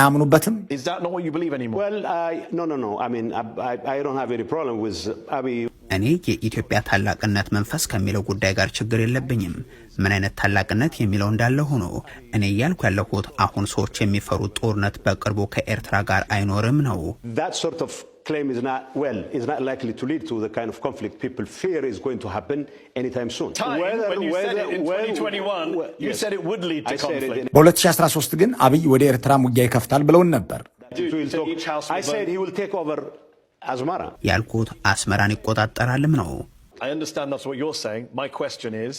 አያምኑበትም? Is that not what you believe anymore? Well, no. I mean, I don't have any problem with Abiy. እኔ የኢትዮጵያ ታላቅነት መንፈስ ከሚለው ጉዳይ ጋር ችግር የለብኝም። ምን አይነት ታላቅነት የሚለው እንዳለ ሆኖ እኔ ያልኩ ያለሁት አሁን ሰዎች የሚፈሩት ጦርነት በቅርቡ ከኤርትራ ጋር አይኖርም ነው። That sort of claim is not likely to lead to the kind of conflict people fear is going to happen anytime soon. When you said it in 2021, you said it would lead to conflict. በ2013 ግን አብይ ወደ ኤርትራ ውጊያ ይከፍታል ብለውን ነበር። I said he will take over Asmara. ያልኩት አስመራን ይቆጣጠራልም ነው። I understand that's what you're saying. My question is,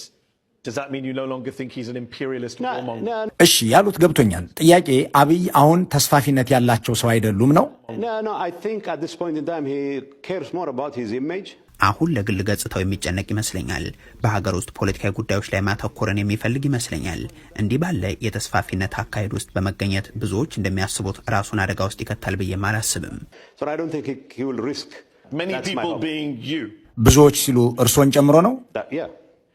does that mean you no longer think he's an imperialist warmonger? እሺ ያሉት ገብቶኛል። ጥያቄ አብይ አሁን ተስፋፊነት ያላቸው ሰው አይደሉም ነው? No, I think at this point in time he cares more about his image. አሁን ለግል ገጽታው የሚጨነቅ ይመስለኛል። በሀገር ውስጥ ፖለቲካዊ ጉዳዮች ላይ ማተኮርን የሚፈልግ ይመስለኛል። እንዲህ ባለ የተስፋፊነት አካሄድ ውስጥ በመገኘት ብዙዎች እንደሚያስቡት ራሱን አደጋ ውስጥ ይከታል ብዬ አላስብም። So I don't think he will risk many people being you. ብዙዎች ሲሉ እርሶን ጨምሮ ነው? Yeah.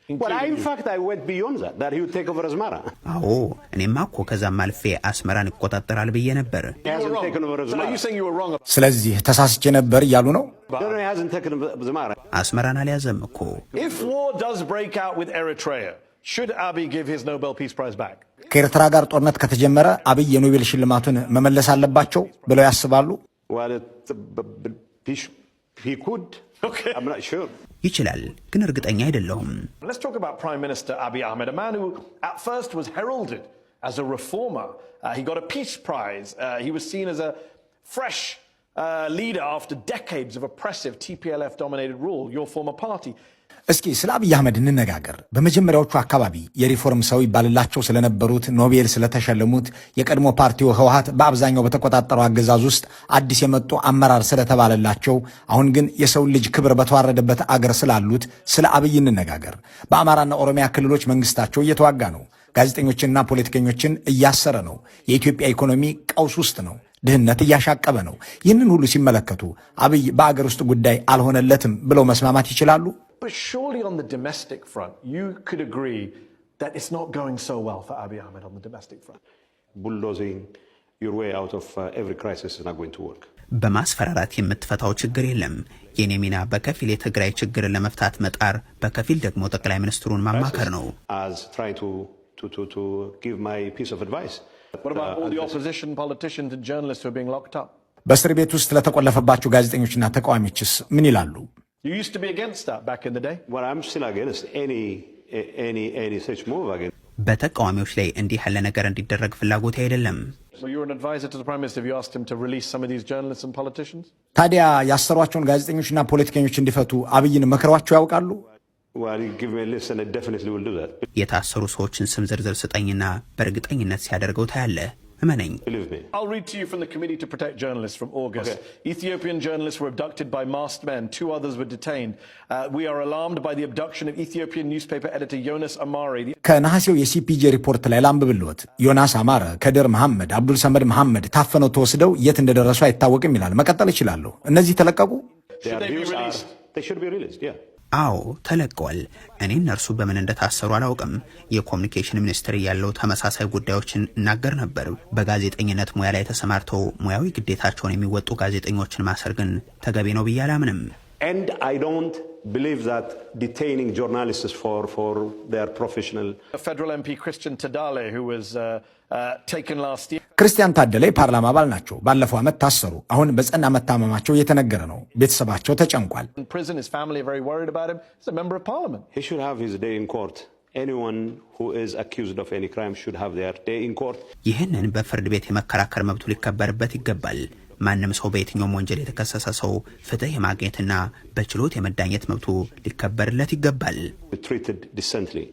Well, in fact, I went beyond that he would take over Asmara. አዎ እኔማ እኮ ከዛም አልፌ አስመራን ይቆጣጠራል ብዬ ነበር። ስለዚህ ተሳስቼ ነበር እያሉ ነው? No, he hasn't taken Asmara. አስመራን አልያዘም እኮ። If war does break out with Eritrea, should Abiy give his Nobel Peace Prize back? ከኤርትራ ጋር ጦርነት ከተጀመረ አብይ የኖቤል ሽልማቱን መመለስ አለባቸው ብለው ያስባሉ? Well, he could. Okay. I'm not sure. ይችላል ግን እርግጠኛ አይደለሁም። Let's talk about Prime Minister Abiy Ahmed, a man who at first was heralded as a reformer. He got a peace prize. He was seen as a fresh leader after decades of oppressive TPLF-dominated rule, your former party. እስኪ ስለ አብይ አህመድ እንነጋገር። በመጀመሪያዎቹ አካባቢ የሪፎርም ሰው ይባልላቸው ስለነበሩት ኖቤል ስለተሸለሙት የቀድሞ ፓርቲው ህወሓት በአብዛኛው በተቆጣጠረው አገዛዝ ውስጥ አዲስ የመጡ አመራር ስለተባለላቸው አሁን ግን የሰው ልጅ ክብር በተዋረደበት አገር ስላሉት ስለ አብይ እንነጋገር። በአማራና ኦሮሚያ ክልሎች መንግስታቸው እየተዋጋ ነው። ጋዜጠኞችንና ፖለቲከኞችን እያሰረ ነው። የኢትዮጵያ ኢኮኖሚ ቀውስ ውስጥ ነው። ድህነት እያሻቀበ ነው። ይህንን ሁሉ ሲመለከቱ አብይ በአገር ውስጥ ጉዳይ አልሆነለትም ብለው መስማማት ይችላሉ? But surely on the domestic front, you could agree that it's not going so well for Abiy Ahmed on the domestic front. Bulldozing your way out of every crisis is not going to work. በማስፈራራት የምትፈታው ችግር የለም። የኔ ሚና በከፊል የትግራይ ችግርን ለመፍታት መጣር፣ በከፊል ደግሞ ጠቅላይ ሚኒስትሩን ማማከር ነው። As trying to give my piece of advice. What about all the opposition politicians and journalists who are being locked up? በእስር ቤት ውስጥ ለተቆለፈባቸው ጋዜጠኞችና ተቃዋሚዎችስ ምን ይላሉ? You used to be against that back in the day. Well, I'm still against any such move again. በተቃዋሚዎች ላይ እንዲህ ያለ ነገር እንዲደረግ ፍላጎት አይደለም። So you're an advisor to the Prime Minister. Have you asked him to release some of these journalists and politicians? ታዲያ ያሰሯቸውን ጋዜጠኞችና ፖለቲከኞች እንዲፈቱ አብይን መክረዋቸው ያውቃሉ? Well, give me a list and I definitely will do that. የታሰሩ ሰዎችን ስም ዝርዝር ስጠኝና በእርግጠኝነት ሲያደርገው ታያለህ። እመነኝ። I'll read to you from the Committee to Protect Journalists from August. Okay. Ethiopian journalists were abducted by masked men. 2 others were detained. We are alarmed by the abduction of Ethiopian newspaper editor Yonas Amare. ከነሐሴው የሲፒጄ ሪፖርት ላይ ላንብብልዎት። ዮናስ አማረ፣ ከድር መሐመድ፣ አብዱል ሰመድ መሐመድ ታፈነው ተወስደው የት እንደደረሱ አይታወቅም ይላል። መቀጠል ይችላሉ። እነዚህ ተለቀቁ? They should be released, yeah. አዎ ተለቀዋል። እኔ እነርሱ በምን እንደታሰሩ አላውቅም። የኮሙኒኬሽን ሚኒስትር ያለው ተመሳሳይ ጉዳዮችን እናገር ነበር። በጋዜጠኝነት ሙያ ላይ ተሰማርተው ሙያዊ ግዴታቸውን የሚወጡ ጋዜጠኞችን ማሰር ግን ተገቢ ነው ብዬ አላምንም። And I don't believe that detaining journalists for their professional. Federal MP Christian Tadale, who was taken last year. ክርስቲያን ታደለ የፓርላማ አባል ናቸው። ባለፈው ዓመት ታሰሩ። አሁን በጸና መታመማቸው እየተነገረ ነው። ቤተሰባቸው ተጨንቋል። In prison, his family are very worried about him. He's a member of parliament. He should have his day in court. Anyone who is accused of any crime should have their day in court. ይህንን በፍርድ ቤት የመከራከር መብቱ ሊከበርበት ይገባል። ማንም ሰው በየትኛውም ወንጀል የተከሰሰ ሰው ፍትህ የማግኘትና በችሎት የመዳኘት መብቱ ሊከበርለት ይገባል። Treated decently.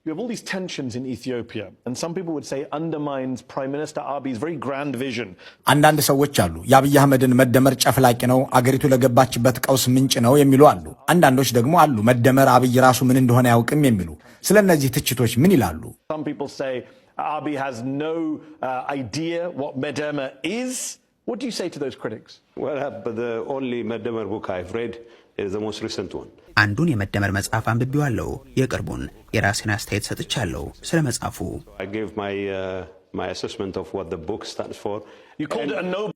You have all these tensions in Ethiopia, and some people would say undermines Prime Minister Abiy's very grand vision. አንዳንድ ሰዎች አሉ የአብይ አህመድን መደመር ጨፍላቂ ነው፣ አገሪቱ ለገባችበት ቀውስ ምንጭ ነው የሚሉ አሉ። አንዳንዶች ደግሞ አሉ መደመር አብይ ራሱ ምን እንደሆነ ያውቅም የሚሉ። ስለነዚህ ትችቶች ምን ይላሉ? Some people say Abiy has no idea what Medemer is. What do you say to those critics? Well, but the only Medemer book I've read is the most recent one. አንዱን የመደመር መጽሐፍ አንብቤዋለሁ። የቅርቡን የራሴን አስተያየት ሰጥቻለሁ ስለ መጽሐፉ። I gave my my assessment of what the book stands for. You called it a noble